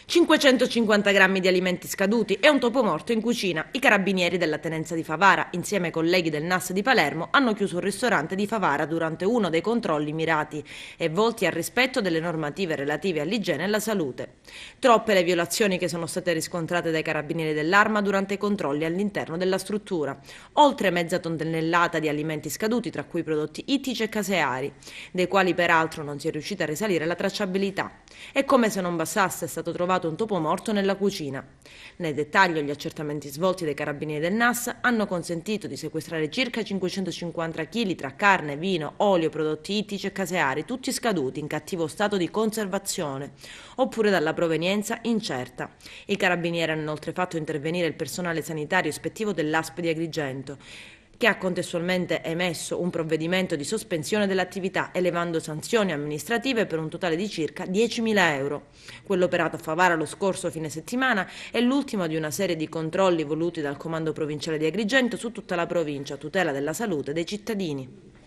550 grammi di alimenti scaduti e un topo morto in cucina. I carabinieri della tenenza di Favara, insieme ai colleghi del NAS di Palermo, hanno chiuso un ristorante di Favara durante uno dei controlli mirati e volti al rispetto delle normative relative all'igiene e alla salute. Troppe le violazioni che sono state riscontrate dai carabinieri dell'Arma durante i controlli all'interno della struttura. Oltre mezza tonnellata di alimenti scaduti, tra cui prodotti ittici e caseari, dei quali peraltro non si è riuscita a risalire la tracciabilità. E come se non bastasse, è stato trovato un topo morto nella cucina. Nel dettaglio, gli accertamenti svolti dai carabinieri del NAS hanno consentito di sequestrare circa 550 kg tra carne, vino, olio, prodotti ittici e caseari, tutti scaduti in cattivo stato di conservazione, oppure dalla provenienza incerta. I carabinieri hanno inoltre fatto intervenire il personale sanitario ispettivo dell'ASP di Agrigento, che ha contestualmente emesso un provvedimento di sospensione dell'attività, elevando sanzioni amministrative per un totale di circa 10.000 euro. Quello operato a Favara lo scorso fine settimana è l'ultimo di una serie di controlli voluti dal Comando Provinciale di Agrigento su tutta la provincia a tutela della salute dei cittadini.